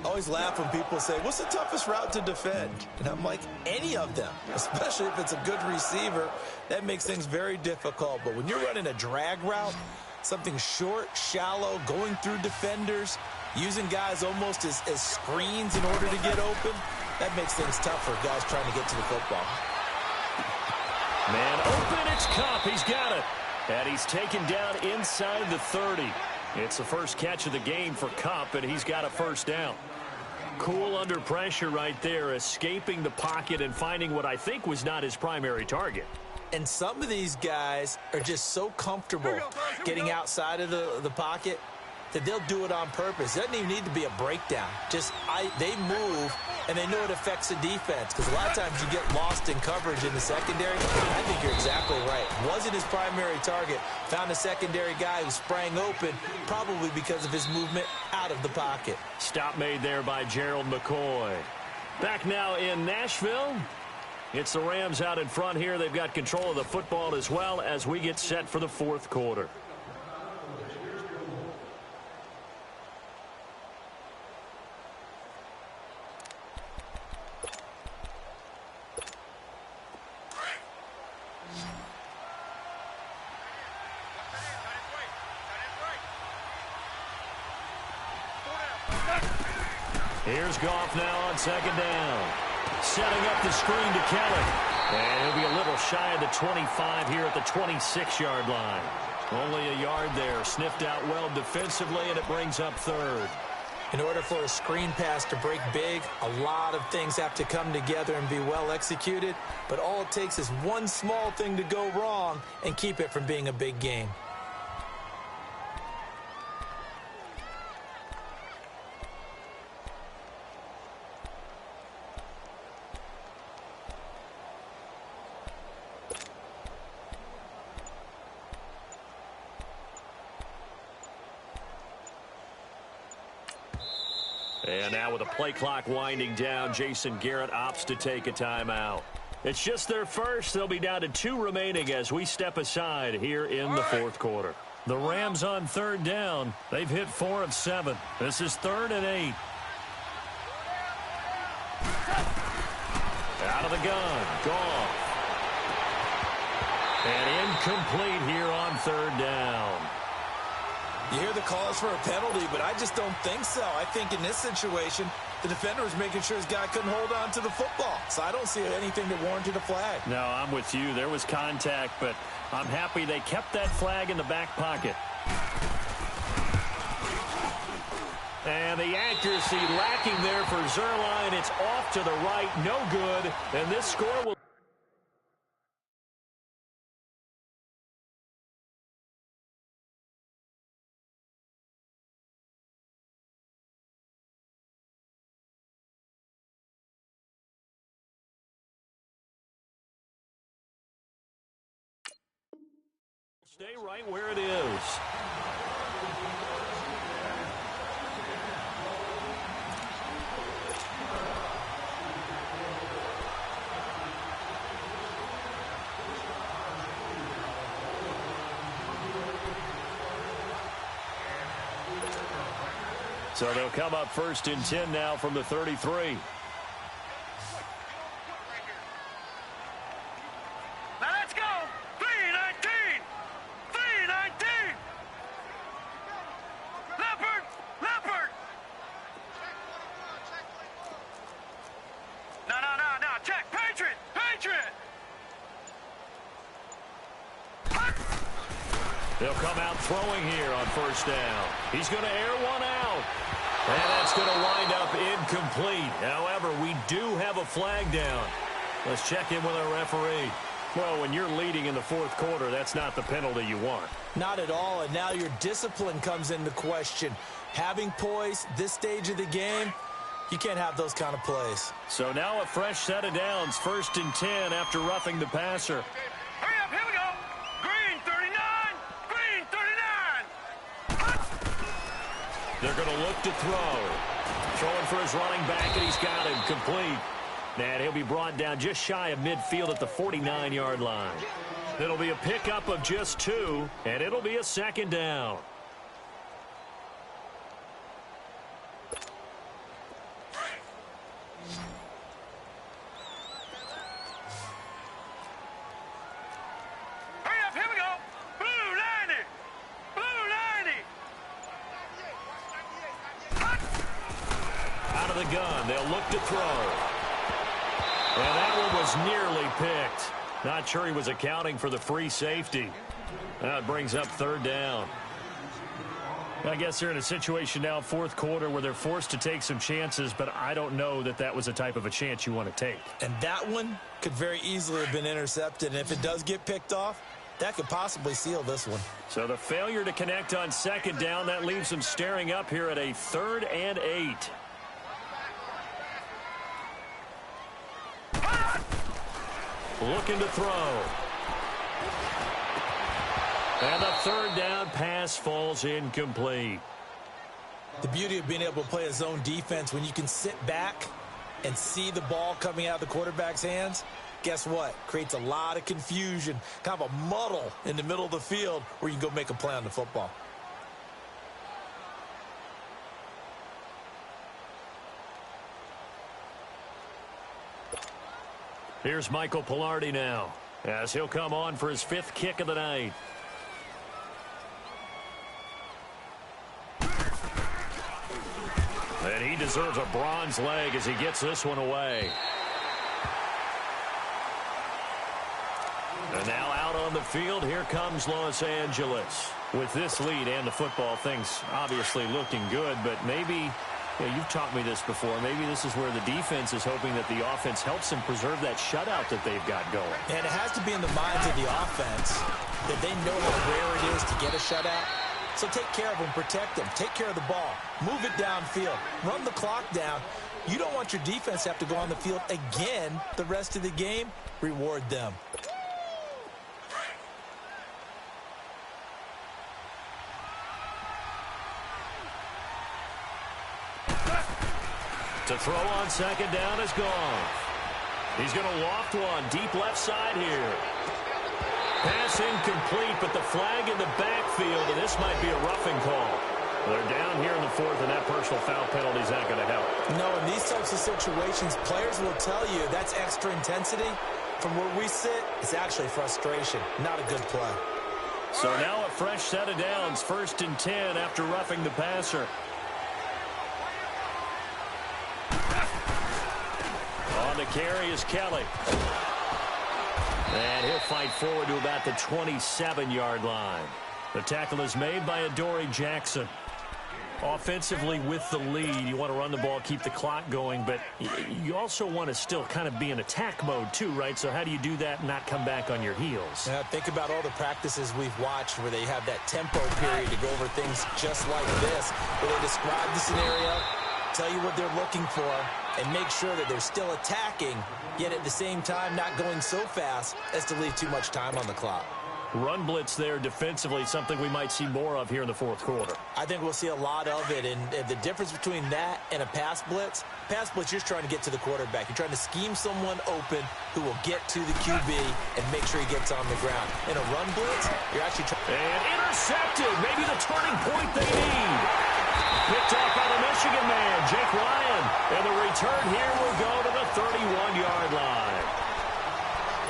I always laugh when people say, what's the toughest route to defend? And I'm like, any of them, especially if it's a good receiver. That makes things very difficult. But when you're running a drag route, something short, shallow, going through defenders, using guys almost as screens in order to get open, that makes things tough for guys trying to get to the football. Man open, it's Kupp. He's got it. And he's taken down inside the 30. It's the first catch of the game for Kupp, and he's got a 1st down. Cool under pressure right there, escaping the pocket and finding what I think was not his primary target. And some of these guys are just so comfortable getting outside of the pocket that they'll do it on purpose. It doesn't even need to be a breakdown. They move, and they know it affects the defense because a lot of times you get lost in coverage in the secondary. I think you're exactly right. Wasn't his primary target. Found a secondary guy who sprang open, probably because of his movement out of the pocket. Stop made there by Gerald McCoy. Back now in Nashville. It's the Rams out in front here. They've got control of the football as well as we get set for the 4th quarter. Here's Goff now on 2nd down. Setting up the screen to Kelly. And he'll be a little shy of the 25 here at the 26-yard line. Only a yard there. Sniffed out well defensively, and it brings up 3rd. In order for a screen pass to break big, a lot of things have to come together and be well executed. But all it takes is one small thing to go wrong and keep it from being a big game. And now with the play clock winding down, Jason Garrett opts to take a timeout. It's just their first. They'll be down to 2 remaining as we step aside here in the fourth quarter. The Rams on third down. They've hit 4 of 7. This is 3rd and 8. Out of the gun. Goff. And incomplete here on 3rd down. You hear the calls for a penalty, but I just don't think so. I think in this situation, the defender was making sure his guy couldn't hold on to the football. So I don't see anything that warranted a flag. No, I'm with you. There was contact, but I'm happy they kept that flag in the back pocket. And the accuracy lacking there for Zuerlein. It's off to the right. No good. And this score will... Stay right where it is. So they'll come up 1st and 10 now from the 33. Now let's go. 3-19. 3-19. Leopard. Leopard. No. Check. Patriot. Patriot. They'll come out throwing here on 1st down. He's going to air one out. And that's going to wind up incomplete. However, we do have a flag down. Let's check in with our referee. Well, when you're leading in the 4th quarter, that's not the penalty you want. Not at all, and now your discipline comes into question. Having poise this stage of the game, you can't have those kind of plays. So now a fresh set of downs, 1st and 10 after roughing the passer. Hurry up. Here we go. Green 39. Green 39. They're going to look to throw. Throwing for his running back, and he's got him complete. And he'll be brought down just shy of midfield at the 49-yard line. It'll be a pickup of just 2, and it'll be a 2nd down. Hurry up. Here we go. Blue 90. Blue 90. Out of the gun, they'll look to throw. And that one was nearly picked. Not sure he was accounting for the free safety. That brings up 3rd down. I guess they're in a situation now, 4th quarter, where they're forced to take some chances, but I don't know that that was the type of a chance you want to take. And that one could very easily have been intercepted. And if it does get picked off, that could possibly seal this one. So the failure to connect on 2nd down, that leaves them staring up here at a 3rd and 8. Looking to throw. And the 3rd down pass falls incomplete. The beauty of being able to play a zone defense when you can sit back and see the ball coming out of the quarterback's hands, guess what? Creates a lot of confusion, kind of a muddle in the middle of the field where you can go make a play on the football. Here's Michael Pilardi now, as he'll come on for his 5th kick of the night. And he deserves a bronze leg as he gets this one away. And now out on the field, here comes Los Angeles. With this lead and the football, things obviously looking good, but maybe... you've taught me this before. Maybe this is where the defense is hoping that the offense helps them preserve that shutout that they've got going. And it has to be in the minds of the offense that they know how rare it is to get a shutout. So take care of them, protect them, take care of the ball, move it downfield, run the clock down. You don't want your defense to have to go on the field again the rest of the game. Reward them. To throw on second down is Goff. He's going to loft one deep left side here. Pass incomplete, but the flag in the backfield, and this might be a roughing call. They're down here in the fourth, and that personal foul penalty is not going to help. No, in these types of situations, players will tell you that's extra intensity. From where we sit, it's actually frustration, not a good play. So now a fresh set of downs, 1st and 10 after roughing the passer. On the carry is Kelly. And he'll fight forward to about the 27-yard line. The tackle is made by Adoree Jackson. Offensively with the lead, you want to run the ball, keep the clock going, but you also want to still kind of be in attack mode too, right? So how do you do that and not come back on your heels? Yeah, think about all the practices we've watched where they have that tempo period to go over things just like this, where they describe the scenario, tell you what they're looking for, and make sure that they're still attacking, yet at the same time not going so fast as to leave too much time on the clock. Run blitz there defensively, something we might see more of here in the fourth quarter. I think we'll see a lot of it, and the difference between that and a pass blitz, you're trying to get to the quarterback. You're trying to scheme someone open who will get to the QB and make sure he gets on the ground. In a run blitz, you're actually trying. And intercepted, maybe the turning point they need. Picked off by the Michigan man, Jake Ryan. And the return here will go to the 31-yard line.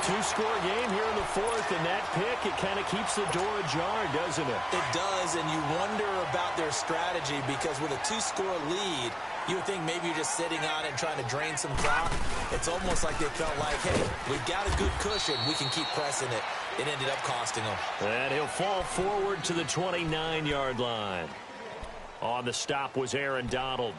Two-score game here in the fourth, and that pick, it kind of keeps the door ajar, doesn't it? It does, and you wonder about their strategy because with a two-score lead, you would think maybe you're just sitting on it and trying to drain some clock. It's almost like they felt like, hey, we've got a good cushion. We can keep pressing it. It ended up costing them. And he'll fall forward to the 29-yard line. On the stop was Aaron Donald.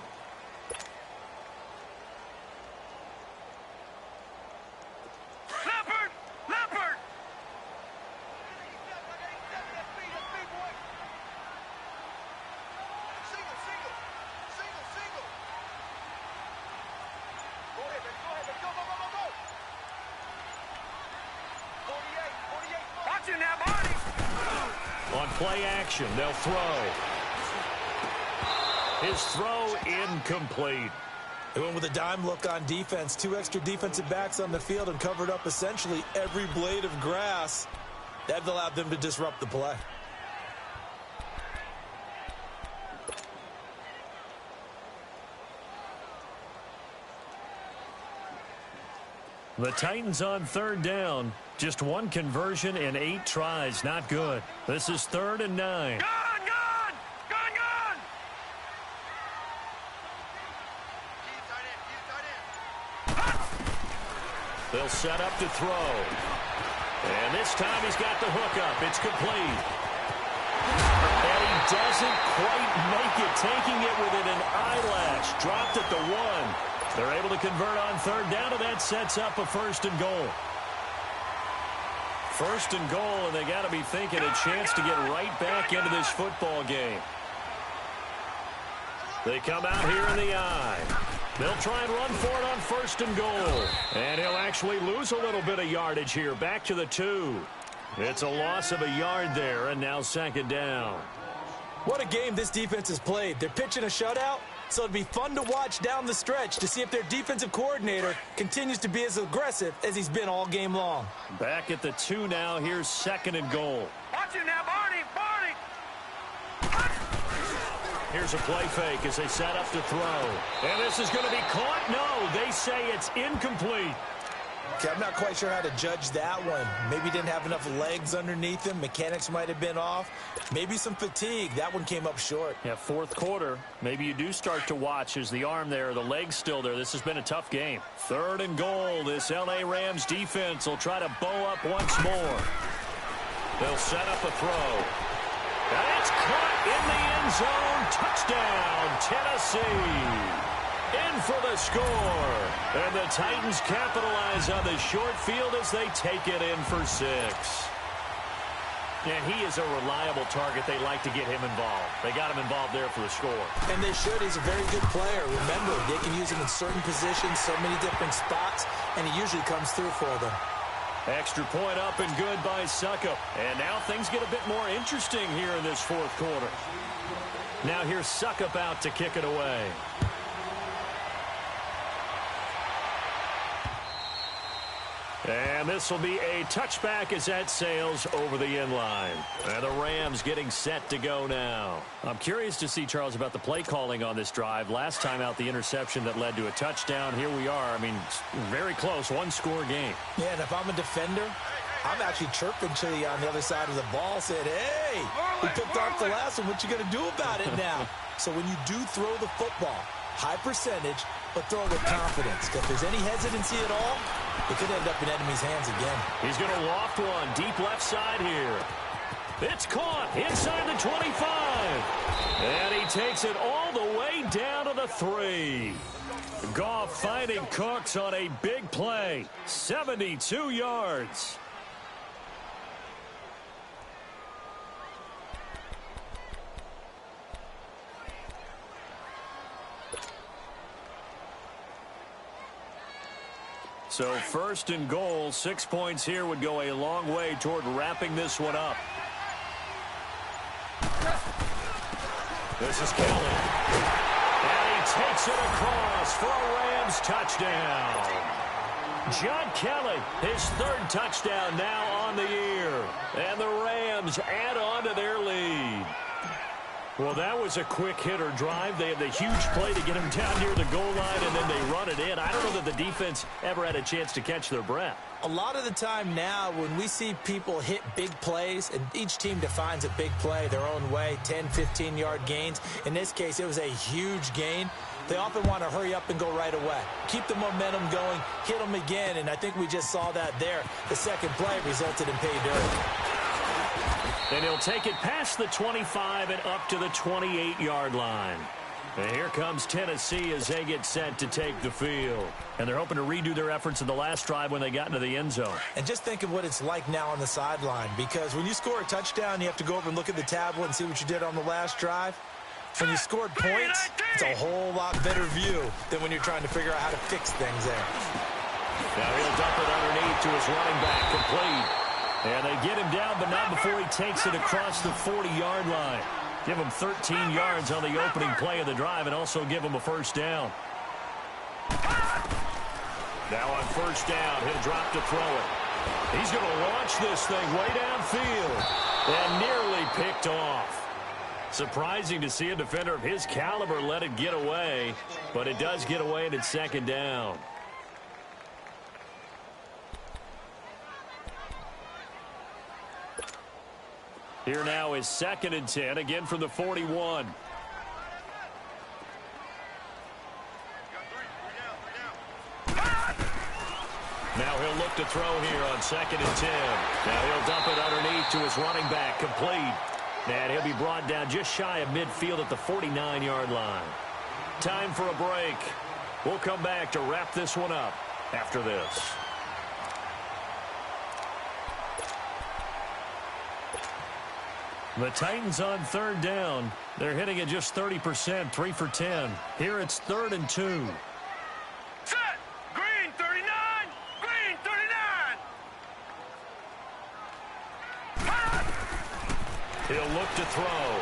On play action, they'll throw. His throw incomplete. They went with a dime look on defense. 2 extra defensive backs on the field and covered up essentially every blade of grass. That allowed them to disrupt the play. The Titans on 3rd down. Just 1 conversion and 8 tries. Not good. This is 3rd and 9. Gun! They'll set up to throw. And this time he's got the hook up. It's complete. And he doesn't quite make it, taking it within an eyelash. Dropped at the 1. They're able to convert on 3rd down, and that sets up a 1st and goal. 1st and goal, and they got to be thinking a chance to get right back into this football game. They come out here in the eye. They'll try and run for it on 1st and goal. And he'll actually lose a little bit of yardage here. Back to the 2. It's a loss of a yard there, and now 2nd down. What a game this defense has played. They're pitching a shutout, so it'd be fun to watch down the stretch to see if their defensive coordinator continues to be as aggressive as he's been all game long. Back at the 2 now. Here's 2nd and goal. Watch it now, Barney! Here's a play fake as they set up to throw. And this is going to be caught. No, they say it's incomplete. Okay, I'm not quite sure how to judge that one. Maybe he didn't have enough legs underneath him. Mechanics might have been off. Maybe some fatigue. That one came up short. Yeah, 4th quarter. Maybe you do start to watch as the arm there, the leg's still there. This has been a tough game. 3rd and goal. This L.A. Rams defense will try to bow up once more. They'll set up a throw. And it's caught in the end zone. Touchdown, Tennessee. In for the score. And the Titans capitalize on the short field as they take it in for 6. And he is a reliable target. They like to get him involved. They got him involved there for the score. And they should. He's a very good player. Remember, they can use him in certain positions, so many different spots, and he usually comes through for them. Extra point up and good by Suckup. And now things get a bit more interesting here in this 4th quarter. Now here's Suckup out to kick it away. And this will be a touchback as that sails over the end line. And the Rams getting set to go now. I'm curious to see, Charles, about the play calling on this drive. Last time out, the interception that led to a touchdown. Here we are. I mean, very close, one-score game. Yeah, and if I'm a defender, I'm actually chirping to you on the other side of the ball, saying, hey, we picked off the last one. What you going to do about it now? So when you do throw the football, high percentage, but throw it with confidence. If there's any hesitancy at all, it could end up in enemy's hands again. He's going to loft one deep left side here. It's caught inside the 25. And he takes it all the way down to the 3. Goff finding Cooks on a big play. 72 yards. So first and goal, 6 points here would go a long way toward wrapping this one up. This is Kelly. And he takes it across for a Rams touchdown. John Kelly, his 3rd touchdown now on the year. And the Rams add on to their lead. Well, that was a quick hitter drive. They had the huge play to get him down near the goal line, and then they run it in. I don't know that the defense ever had a chance to catch their breath. A lot of the time now when we see people hit big plays, and each team defines a big play their own way, 10, 15-yard gains. In this case, it was a huge gain. They often want to hurry up and go right away. Keep the momentum going, hit them again, and I think we just saw that there. The second play resulted in pay dirt. And he'll take it past the 25 and up to the 28-yard line. And here comes Tennessee as they get set to take the field. And they're hoping to redo their efforts in the last drive when they got into the end zone. And just think of what it's like now on the sideline, because when you score a touchdown, you have to go over and look at the tablet and see what you did on the last drive. When you scored points, it's a whole lot better view than when you're trying to figure out how to fix things there. Now he'll dump it underneath to his running back, complete. And they get him down, but not before he takes it across the 40-yard line. Give him 13 yards on the opening play of the drive and also give him a first down. Now on first down, he'll drop to throw it. He's going to launch this thing way downfield and nearly picked off. Surprising to see a defender of his caliber let it get away, but it does get away and it's second down. Here now is 2nd and 10, again from the 41. Now he'll look to throw here on 2nd and 10. Now he'll dump it underneath to his running back, complete. And he'll be brought down just shy of midfield at the 49-yard line. Time for a break. We'll come back to wrap this one up after this. The Titans on 3rd down. They're hitting at just 30%, 3 for 10. Here it's 3rd and 2. Set. Green 39. Green 39. He'll look to throw.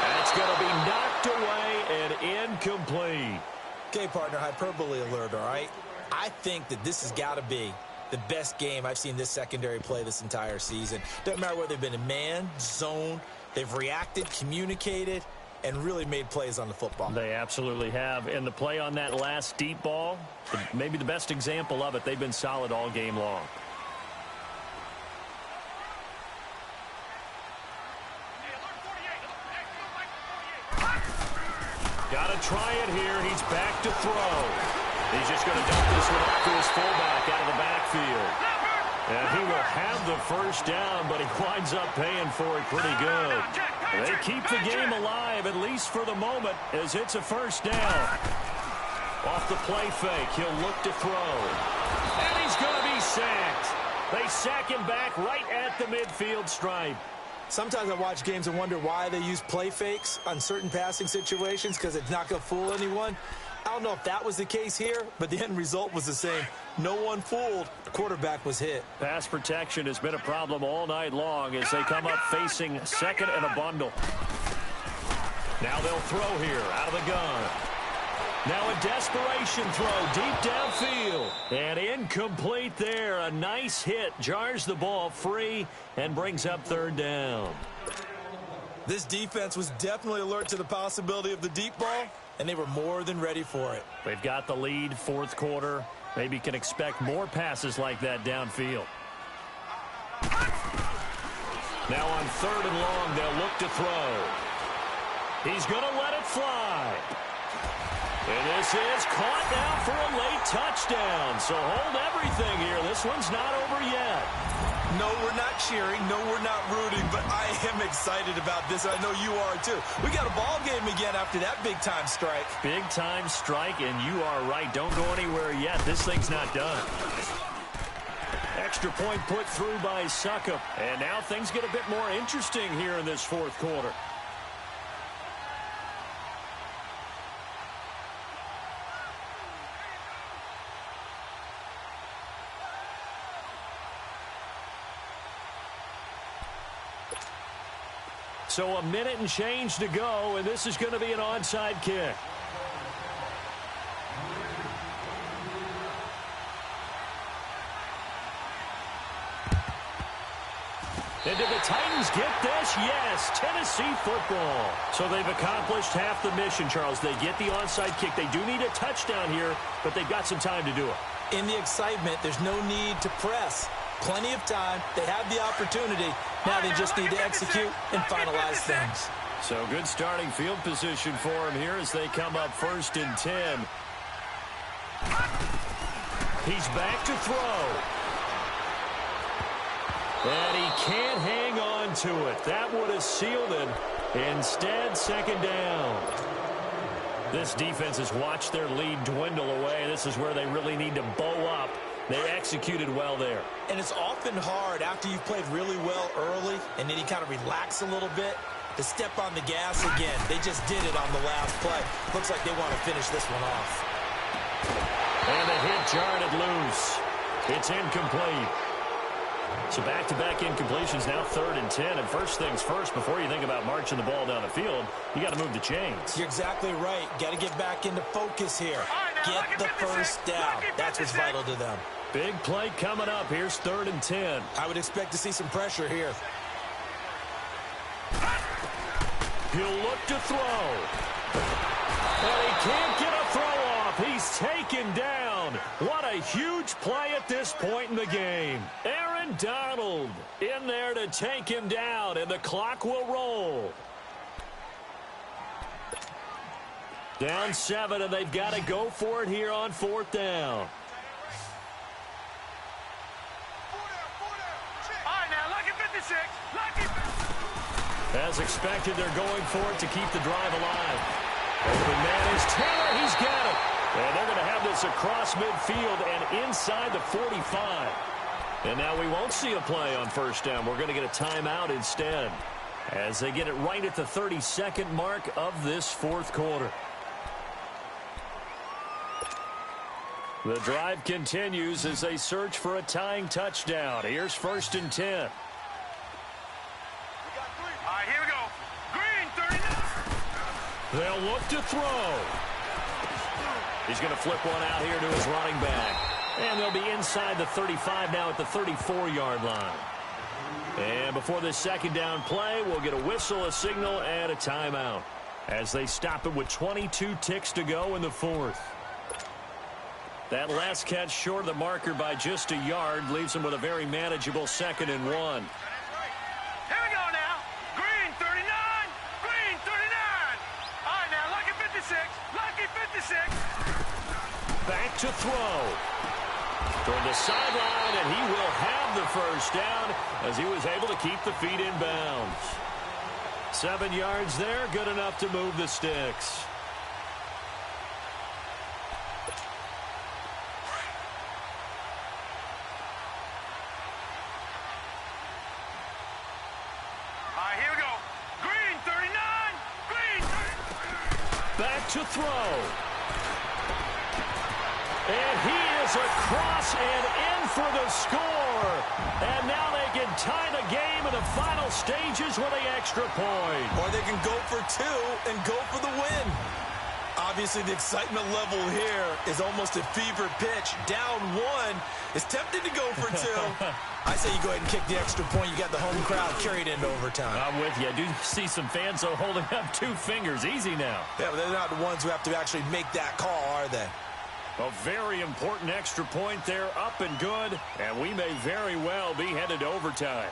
That's going to be knocked away and incomplete. Okay, partner, hyperbole alert, all right? I think that this has got to be the best game I've seen this secondary play this entire season. Doesn't matter whether they've been in man, zone, they've reacted, communicated, and really made plays on the football. They absolutely have. And the play on that last deep ball, maybe the best example of it, they've been solid all game long. Got to try it here. He's back to throw. He's just going to dump this one off to his fullback out of the backfield. And he will have the first down, but he winds up paying for it pretty good. They keep the game alive, at least for the moment, as it's a first down. Off the play fake, he'll look to throw. And he's going to be sacked. They sack him back right at the midfield stripe. Sometimes I watch games and wonder why they use play fakes on certain passing situations, because it's not going to fool anyone. I don't know if that was the case here, but the end result was the same. No one fooled. The quarterback was hit. Pass protection has been a problem all night long as they come up facing second and a bundle. Now they'll throw here out of the gun. Now a desperation throw deep downfield. And incomplete there. A nice hit. Jars the ball free and brings up third down. This defense was definitely alert to the possibility of the deep ball, and they were more than ready for it. They've got the lead, fourth quarter. Maybe can expect more passes like that downfield. Now on third and long, they'll look to throw. He's going to let it fly. And this is caught now for a late touchdown. So hold everything here. This one's not over yet. No, we're not cheering. No, we're not rooting. But I am excited about this. I know you are, too. We got a ball game again after that big-time strike. Big-time strike, and you are right. Don't go anywhere yet. This thing's not done. Extra point put through by Suckup. And now things get a bit more interesting here in this fourth quarter. So a minute and change to go, and this is going to be an onside kick. And did the Titans get this? Yes, Tennessee football. So they've accomplished half the mission, Charles. They get the onside kick. They do need a touchdown here, but they've got some time to do it. In the excitement, there's no need to press. Plenty of time. They have the opportunity. Now they just need to execute and finalize things. So good starting field position for him here as they come up 1st and 10. He's back to throw. And he can't hang on to it. That would have sealed it. Instead, second down. This defense has watched their lead dwindle away. This is where they really need to bow up. They executed well there. And it's often hard after you've played really well early and then you kind of relax a little bit to step on the gas again. They just did it on the last play. Looks like they want to finish this one off. And the hit jarred it loose. It's incomplete. So back-to-back incompletions, now 3rd and 10. And first things first, before you think about marching the ball down the field, you got to move the chains. You're exactly right. Got to get back into focus here. Get the first down. That's what's vital to them. Big play coming up. Here's 3rd and 10. I would expect to see some pressure here. He'll look to throw. But he can't get a throw off. He's taken down. What a huge play at this point in the game. Aaron Donald in there to take him down, and the clock will roll. Down 7, and they've got to go for it here on 4th down. As expected, they're going for it to keep the drive alive. Open man is Taylor. He's got it. And they're going to have this across midfield and inside the 45. And now we won't see a play on 1st down. We're going to get a timeout instead as they get it right at the 32nd mark of this 4th quarter. The drive continues as they search for a tying touchdown. Here's 1st and 10. Here we go. Green, 39. They'll look to throw. He's going to flip one out here to his running back. And they'll be inside the 35 now at the 34-yard line. And before this second down play, we'll get a whistle, a signal, and a timeout as they stop it with 22 ticks to go in the 4th. That last catch short of the marker by just a yard leaves them with a very manageable 2nd and 1. Here we go now. Green, 39. Green, 39. All right, now, lucky 56. Lucky 56. Back to throw. Toward the sideline, and he will have the first down as he was able to keep the feet in bounds. 7 yards there, good enough to move the sticks. Here we go. Green, 39. Green, 39. Back to throw. And he is across and in for the score. And now they can tie the game in the final stages with an extra point. Or they can go for 2 and go for the win. Obviously, the excitement level here is almost a fever pitch. Down one is tempted to go for two. I say you go ahead and kick the extra point. You got the home crowd carried into overtime. I'm with you. I do see some fans though holding up 2 fingers. Easy now. Yeah, but they're not the ones who have to actually make that call, are they? A very important extra point there, up and good. And we may very well be headed to overtime.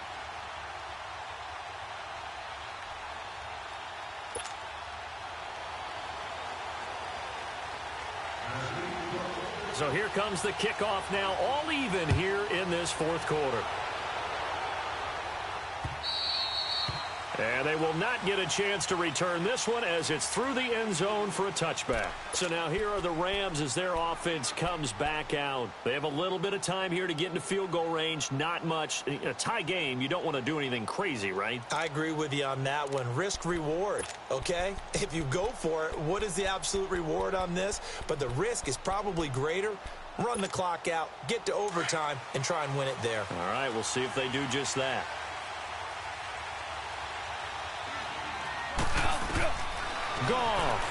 So here comes the kickoff now, all even here in this fourth quarter. And they will not get a chance to return this one as it's through the end zone for a touchback. So now here are the Rams as their offense comes back out. They have a little bit of time here to get into field goal range, not much. In a tie game, you don't want to do anything crazy, right? I agree with you on that one. Risk reward, okay? If you go for it, what is the absolute reward on this? But the risk is probably greater. Run the clock out, get to overtime, and try and win it there. All right, we'll see if they do just that. Goff.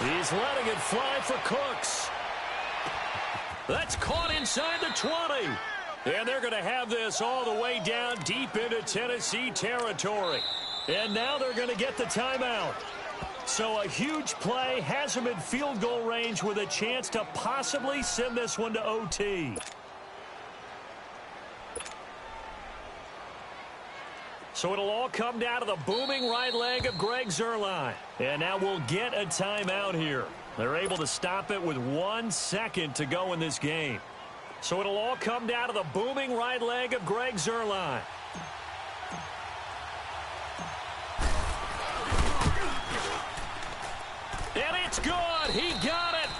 He's letting it fly for Cooks. That's caught inside the 20. And they're going to have this all the way down deep into Tennessee territory. And now they're going to get the timeout. So a huge play has them in field goal range with a chance to possibly send this one to OT. So it'll all come down to the booming right leg of Greg Zuerlein. And now we'll get a timeout here. They're able to stop it with 1 second to go in this game. So it'll all come down to the booming right leg of Greg Zuerlein. And it's good. He got it.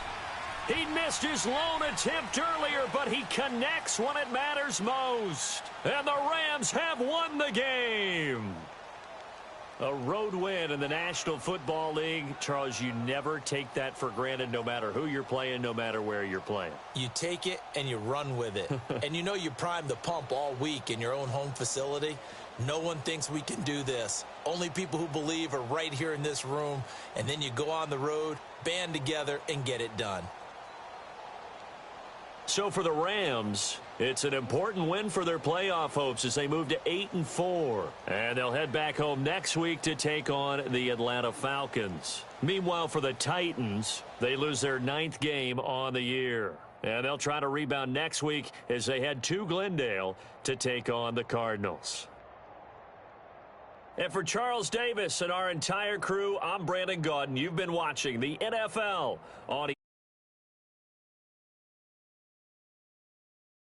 He missed his lone attempt earlier, but he connects when it matters most. And the Rams have won the game. A road win in the National Football League. Charles, you never take that for granted no matter who you're playing, no matter where you're playing. You take it and you run with it. And you know you primed the pump all week in your own home facility. No one thinks we can do this. Only people who believe are right here in this room. And then you go on the road, band together, and get it done. So for the Rams, it's an important win for their playoff hopes as they move to 8-4. And they'll head back home next week to take on the Atlanta Falcons. Meanwhile, for the Titans, they lose their 9th game on the year. And they'll try to rebound next week as they head to Glendale to take on the Cardinals. And for Charles Davis and our entire crew, I'm Brandon Gaudin. You've been watching the NFL on